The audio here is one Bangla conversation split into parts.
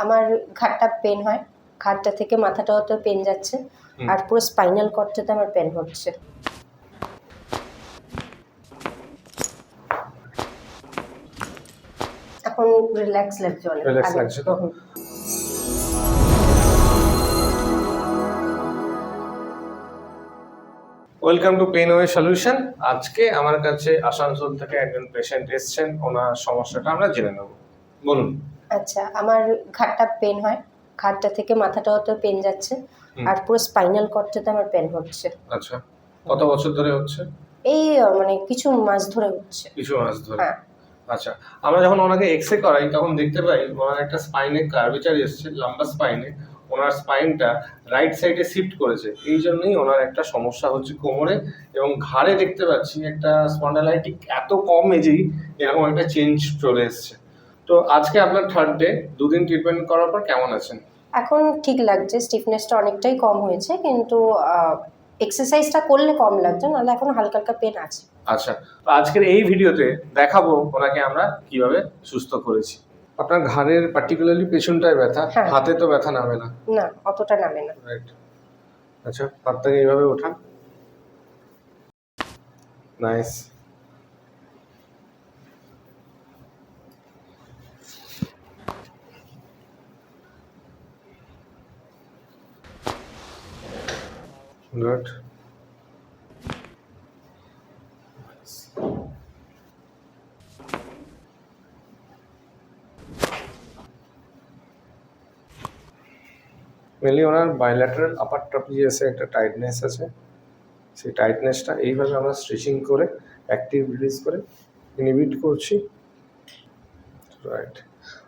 আমার ঘাড়টা পেন হয়, ঘাড়টা থেকে মাথাটাও তো পেন যাচ্ছে, আর পুরো স্পাইনাল কর্ডটাতে আমার পেন হচ্ছে। এখন রিল্যাক্স লাগছে অনেক। রিল্যাক্স লাগছে তো? Welcome to pen way solution. আজকে আমার কাছে আসানসোল থেকে একজন পেশেন্ট এসেছেন, ওনার সমস্যাটা আমরা জেনে নেব। বলুন। আচ্ছা, আমার ঘাড়টা পেন হয়, ঘাড়টা থেকে মাথাটাও তো পেন যাচ্ছে, আর পুরো স্পাইনাল কর্ডটাতে আমার পেন হচ্ছে। আচ্ছা, কত বছর ধরে হচ্ছে? এই মানে কিছু মাস ধরে হচ্ছে। কিছু মাস ধরে। হ্যাঁ। আচ্ছা, আমরা যখন ওনাকে এক্সরে করাই তখন দেখতে পাই ওনার একটা স্পাইনে কার্ভেচার এসেছে, লম্বা স্পাইনে। ওনার স্পাইনটা রাইট সাইডে শিফট করেছে, এই জন্যই ওনার একটা সমস্যা হচ্ছে কোমরে এবং ঘাড়ে। দেখতে পাচ্ছি একটা স্পন্ডালাইটিক এত কম এজেই এরকম একটা চেঞ্জ চলে এসছে। তো আজকে আপনার থার্ড ডে, দুদিন ট্রিটমেন্ট করার পর কেমন আছেন? এখন ঠিক লাগছে, স্টিফনেসটা অনেকটাই কম হয়েছে, কিন্তু এক্সারসাইজটা করলে কম লাগছে, নাহলে এখন হালকা হালকা পেন আছে। আচ্ছা, আজকের এই ভিডিওতে দেখাবো ওনাকে আমরা কিভাবে সুস্থ করেছি। আপনার ঘাড়ের পার্টিকুলারলি পেছনটায় ব্যথা, হ্যাঁ। হাতে তো ব্যথা নামে না? না, অতটা নামে না। রাইট। আচ্ছা, হাতটাকে এইভাবে ওঠান। নাইস। গুড। মেনলি ওনার বাইল্যাটারাল আপার ট্রাপিজিয়াসে একটা টাইটনেস আছে। সেই টাইটনেসটা এইভাবে আমরা স্ট্রেচিং করে অ্যাক্টিভ রিলিজ করে ইনহিবিট করছি। রাইট।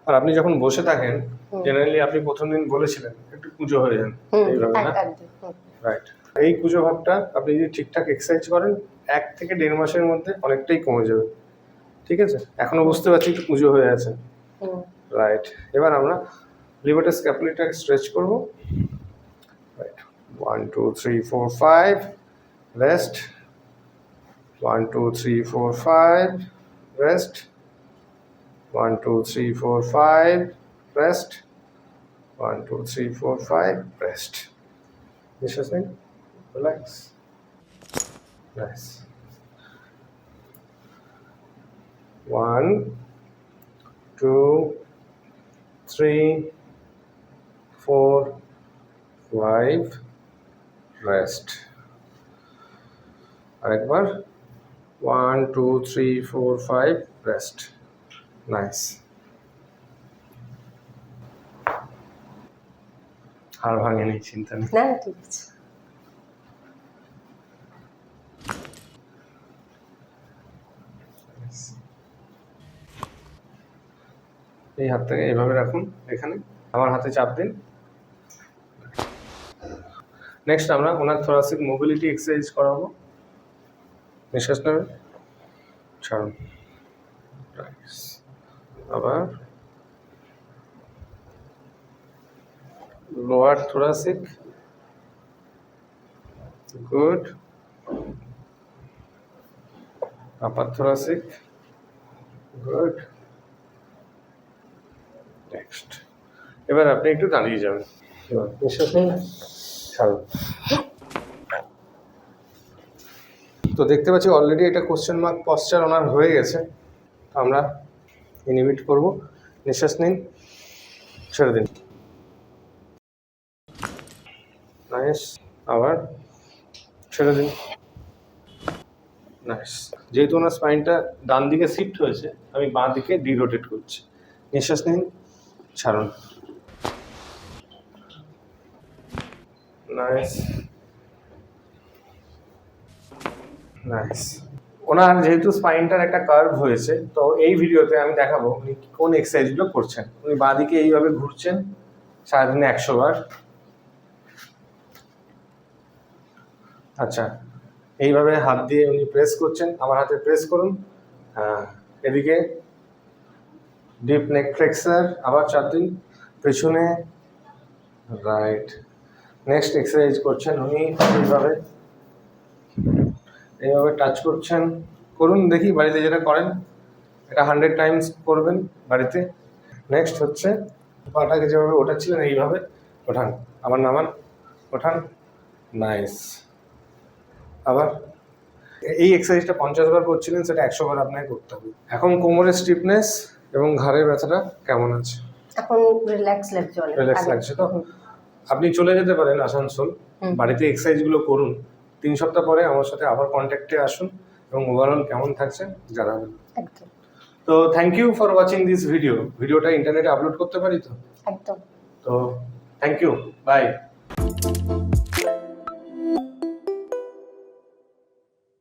আর আপনি যখন বসে থাকেন, জেনারেলি আপনি প্রথম দিন বলেছিলেন একটু কুঁজো হয়ে যান এইভাবে, না? রাইট। এই কুঁজো ভাবটা আপনি যদি ঠিকঠাক এক্সারসাইজ করেন 1 থেকে 1.5 মাসের মধ্যে অনেকটাই কমে যাবে। ঠিক আছে? এখনো বুঝতে পারছি একটু কুঁজো হয়ে আছে। রাইট। এবার আমরা লিভারটা স্ক্যাপুলাটা স্ট্রেচ করব। Right. 1 2 3 4 5 rest. 1 2 3 4 5 rest. 1 2 3 4 5 rest. 1 2 3 4 5 rest. নিঃশ্বাস নিন, রিল্যাক্স। নাইস। 1 2 3 4 5 রেস্ট। আরেকবার 1 2 3 4 5 রেস্ট। নাইস। হাড় ভাঙেনি, চিন্তা নেই। না, ঠিক আছে। এই হাতটাকে এইভাবে রাখুন, এখানে আমার হাতে চাপ দিন। নেক্সট আমরা ওনার থোরাসিক মোবিলিটি এক্সারসাইজ করাবো। নিঃশ্বাস নেবেন, ছাড়ুন। আবার লোয়ার থোরাসিক, গুড। আপার থোরাসিক, গুড। নেক্সট। এবার আপনি একটু দাঁড়িয়ে যাবেন। নিঃশ্বাস নিন, ছাড়ুন। তো দেখতে পাচ্ছি অলরেডি এটা কোশ্চেন মার্ক পশ্চার ওনার হয়ে গেছে। আমরা ইনহিবিট করব। নিঃশ্বাস নিন, ছেড়ে দিন। নাইস। আবার ছেড়ে দিন। নাইস। যেহেতু ওনার স্পাইনটা ডান দিকে শিফট হয়েছে, আমি বাঁ দিকে ডিরোটেট করছি। নিঃশ্বাস নিন, ছাড়ুন। নাইস। নাইস। ওনার যেহেতু স্পাইনটার একটা কার্ভ হয়েছে, তো এই ভিডিওতে আমি দেখাবো উনি কোন এক্সারসাইজগুলো করছেন। উনি বাঁ দিকে এইভাবে ঘুরছেন সারাদিনে 100 বার। আচ্ছা, এইভাবে হাত দিয়ে উনি প্রেস করছেন, আমার হাতে প্রেস করুন। হ্যাঁ, এদিকে ডিপ নেক ফ্লেক্সার, আবার চাপ দিন পেছনে। রাইট। নেক্সট এক্সারসাইজ করছেন উনি এইভাবে টাচ করছেন। করুন দেখি বাড়িতে যেটা করেন, এটা 100 টাইমস করবেন বাড়িতে। নেক্সট হচ্ছে পাটাকে যেভাবে ওঠাচ্ছিলেন এইভাবে ওঠান, আবার নামান, ওঠান, নাইস। আবার এই এক্সারসাইজটা 50 বার করছিলেন, সেটা 100 বার আপনাকে করতে হবে। এখন কোমরের স্টিফনেস এবং ঘাড়ের ব্যথাটা কেমন আছে? এখন রিল্যাক্স লাগছে অনেক। রিল্যাক্স লাগছে তো? আপনি চলে যেতে পারেন আসানসোল, বাড়িতে এক্সারসাইজগুলো করুন, 3 সপ্তাহ পরে আমার সাথে আবার কন্ট্যাক্টে আসুন এবং ওভারঅল কেমন থাকছে জানাবেন। একদম তো thank you for watching this ভিডিওটা ইন্টারনেটে আপলোড করতে পারি তো? একদম। তো থ্যাংক ইউ, বাই।